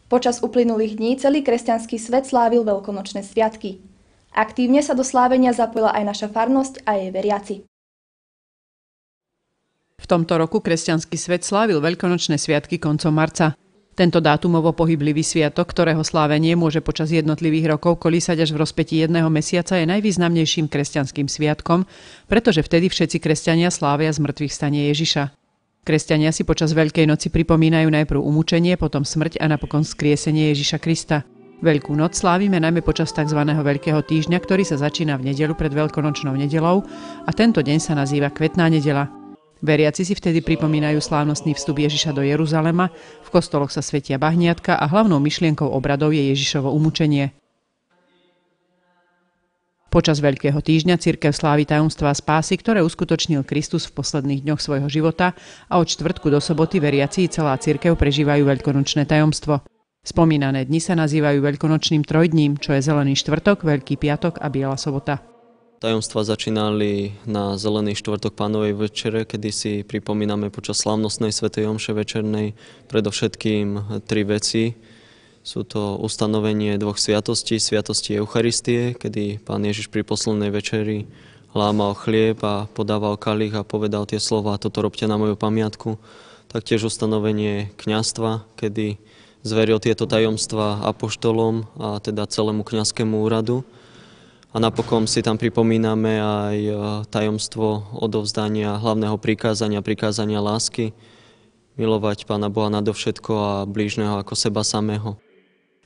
Počas uplynulých dní celý kresťanský svet slávil veľkonočné sviatky. Aktívne sa do slávenia zapojila aj naša farnosť a jej veriaci. V tomto roku kresťanský svet slávil veľkonočné sviatky koncom marca. Tento dátumovo pohyblivý sviatok, ktorého slávenie môže počas jednotlivých rokov kolísať až v rozpätí jedného mesiaca, je najvýznamnejším kresťanským sviatkom, pretože vtedy všetci kresťania slávia zmŕtvychvstanie Ježiša. Kresťania si počas Veľkej noci pripomínajú najprv umúčenie, potom smrť a napokon vzkriesenie Ježiša Krista. Veľkú noc slávime najmä počas tzv. Veľkého týždňa, ktorý sa začína v nedeľu pred Veľkonočnou nedeľou a tento deň sa nazýva Kvetná nedeľa. Veriaci si vtedy pripomínajú slávnostný vstup Ježiša do Jeruzalema, v kostoloch sa svetia bahniatka a hlavnou myšlienkou obradov je Ježišovo umúčenie. Počas Veľkého týždňa cirkev slávi tajomstvá spásy, ktoré uskutočnil Kristus v posledných dňoch svojho života a od štvrtku do soboty veriaci celá cirkev prežívajú veľkonočné tajomstvo. Spomínané dni sa nazývajú veľkonočným trojdním, čo je Zelený štvrtok, Veľký piatok a Biela sobota. Tajomstvá začínali na Zelený štvrtok Pánovej večere, kedy si pripomíname počas slávnostnej svätej omše večernej predovšetkým tri veci. Sú to ustanovenie dvoch sviatostí, sviatosti Eucharistie, kedy Pán Ježiš pri poslednej večeri lámal chlieb a podával kalich a povedal tie slová: toto robte na moju pamiatku. Taktiež ustanovenie kňazstva, kedy zveril tieto tajomstvá apoštolom a teda celému kňazskému úradu. A napokon si tam pripomíname aj tajomstvo odovzdania hlavného prikázania lásky, milovať Pána Boha nadovšetko a blížneho ako seba samého.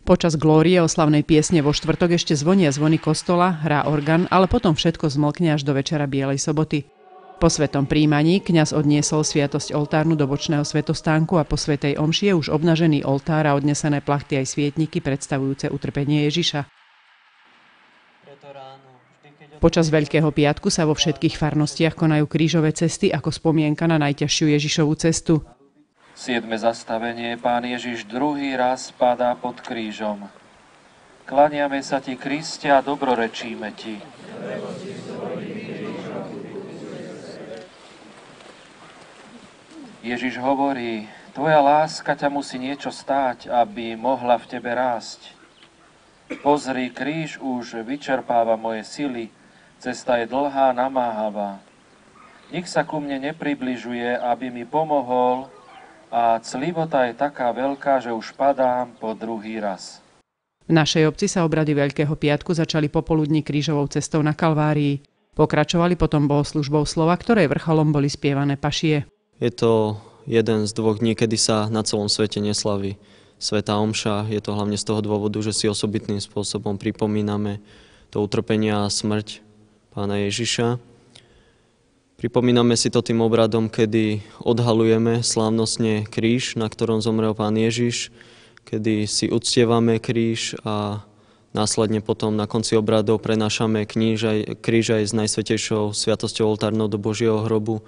Počas glórie oslavnej piesne vo štvrtok ešte zvonia zvony kostola, hrá orgán, ale potom všetko zmlkne až do večera Bielej soboty. Po svetom príjmaní kňaz odniesol sviatosť oltárnu do bočného svetostánku a po svätej omši je už obnažený oltár a odnesené plachty aj svietniky predstavujúce utrpenie Ježiša. Počas Veľkého piatku sa vo všetkých farnostiach konajú krížové cesty ako spomienka na najťažšiu Ježišovu cestu. 7. zastavenie. Pán Ježiš druhý raz padá pod krížom. Klaniame sa ti, Kriste, a dobrorečíme ti. Ježiš hovorí: tvoja láska ťa musí niečo stáť, aby mohla v tebe rásť. Pozri, kríž už vyčerpáva moje sily, cesta je dlhá, namáhavá. Nik sa ku mne nepribližuje, aby mi pomohol, a clivota je taká veľká, že už padám po druhý raz. V našej obci sa obrady Veľkého piatku začali popoludní krížovou cestou na Kalvárii. Pokračovali potom bohoslužbou slova, ktorej vrcholom boli spievané pašie. Je to jeden z dvoch dní, kedy sa na celom svete neslaví svätá omša. Je to hlavne z toho dôvodu, že si osobitným spôsobom pripomíname to utrpenie a smrť Pána Ježiša. Pripomíname si to tým obradom, kedy odhalujeme slávnostne kríž, na ktorom zomrel Pán Ježiš, kedy si uctievame kríž a následne potom na konci obradov prenášame kríž aj s najsvätejšou sviatosťou oltárnou do Božieho hrobu.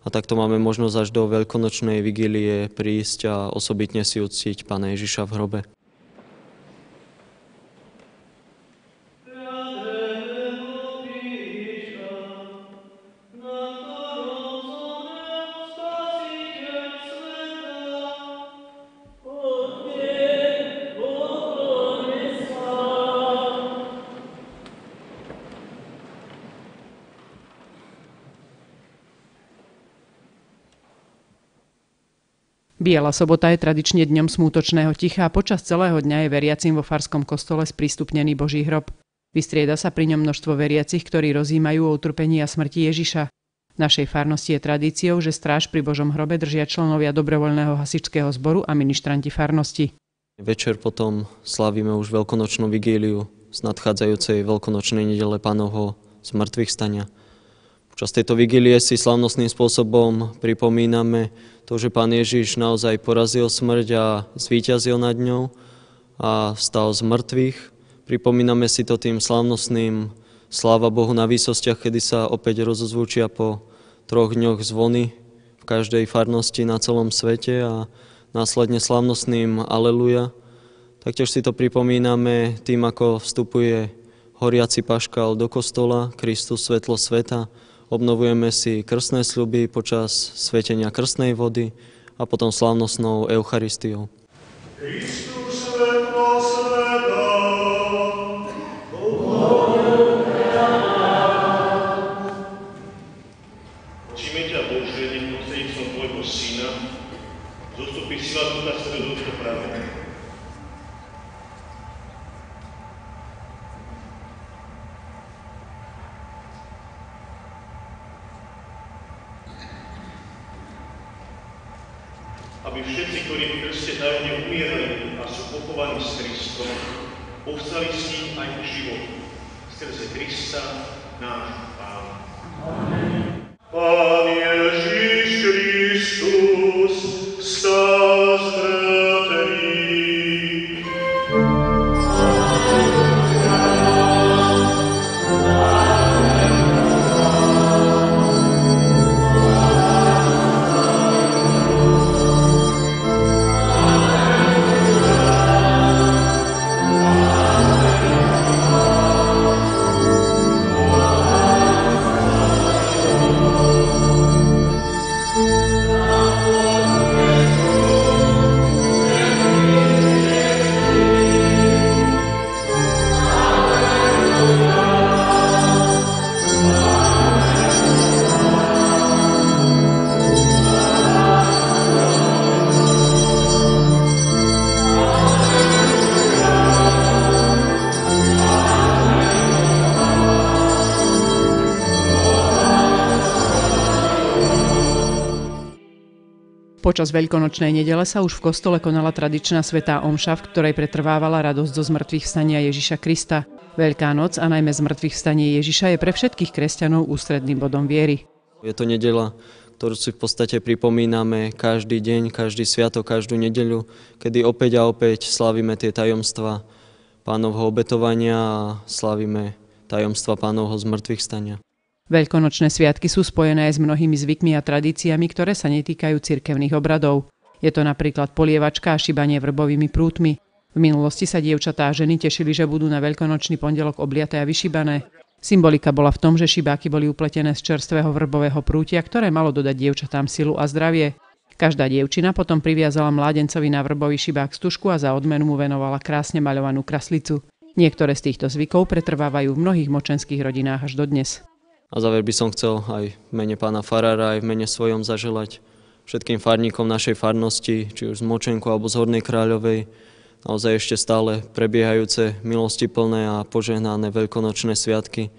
A takto máme možnosť až do veľkonočnej vigílie prísť a osobitne si uctiť Pána Ježiša v hrobe. Biela sobota je tradične dňom smútočného ticha a počas celého dňa je veriacim vo farskom kostole sprístupnený Boží hrob. Vystrieda sa pri ňom množstvo veriacich, ktorí rozímajú o utrpení a smrti Ježiša. V našej farnosti je tradíciou, že stráž pri Božom hrobe držia členovia dobrovoľného hasičského zboru a ministranti farnosti. Večer potom slávime už veľkonočnú vigíliu z nadchádzajúcej veľkonočnej nedele Pánovho zmŕtvychvstania. Počas tejto vigílie si slávnostným spôsobom pripomíname to, že Pán Ježiš naozaj porazil smrť a zvíťazil nad ňou a vstal z mŕtvych. Pripomíname si to tým slávnostným sláva Bohu na výsostiach, kedy sa opäť rozozvučia po 3 dňoch zvony v každej farnosti na celom svete a následne slávnostným Aleluja. Taktiež si to pripomíname tým, ako vstupuje horiaci paškál do kostola, Kristus, svetlo sveta. Obnovujeme si krstné sľuby počas svetenia krstnej vody a potom slávnostnou Eucharistiou. Prosíme ťa, Bože, nech prostredníctvom tvojho Syna zostupí sila Ducha Svätého do pravdy. Aby všetci, ktorí v Kriste tajomne umierali a sú pochovaní s Kristom, povstali s ním aj k životu, skrze Krista, nášho Pána. Amen. Pán Ježiš Kristus vstal z mŕtvych. Počas veľkonočnej nedele sa už v kostole konala tradičná svätá omša, v ktorej pretrvávala radosť zo zmŕtvychvstania Ježiša Krista. Veľká noc a najmä zmŕtvychvstanie Ježiša je pre všetkých kresťanov ústredným bodom viery. Je to nedeľa, ktorú si v podstate pripomíname každý deň, každý sviatok, každú nedeľu, kedy opäť a opäť slavíme tie tajomstvá Pánovho obetovania a slavíme tajomstva Pánovho zmŕtvychvstania. Veľkonočné sviatky sú spojené aj s mnohými zvykmi a tradíciami, ktoré sa netýkajú cirkevných obradov. Je to napríklad polievačka a šibanie vrbovými prútmi. V minulosti sa dievčatá a ženy tešili, že budú na veľkonočný pondelok obliaté a vyšibané. Symbolika bola v tom, že šibáky boli upletené z čerstvého vrbového prútia, ktoré malo dodať dievčatám silu a zdravie. Každá dievčina potom priviazala mládencovi na vrbový šibák stužku a za odmenu mu venovala krásne maľovanú kraslicu. Niektoré z týchto zvykov pretrvávajú v mnohých močenských rodinách až dodnes. A záver by som chcel aj v mene pána farára, aj v mene svojom zaželať všetkým farníkom našej farnosti, či už z Močenku alebo z Hornej Kráľovej, naozaj ešte stále prebiehajúce milostiplné a požehnané veľkonočné sviatky.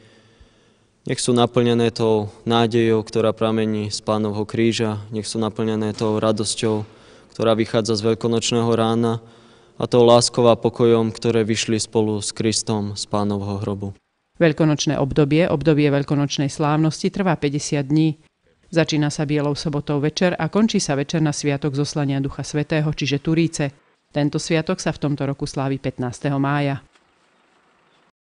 Nech sú naplnené tou nádejou, ktorá pramení z Pánovho kríža, nech sú naplnené tou radosťou, ktorá vychádza z veľkonočného rána a tou láskou a pokojom, ktoré vyšli spolu s Kristom z Pánovho hrobu. Veľkonočné obdobie veľkonočnej slávnosti trvá 50 dní. Začína sa Bielou sobotou večer a končí sa večer na sviatok zoslania Ducha Svätého, čiže Turíce. Tento sviatok sa v tomto roku slávi 15. mája.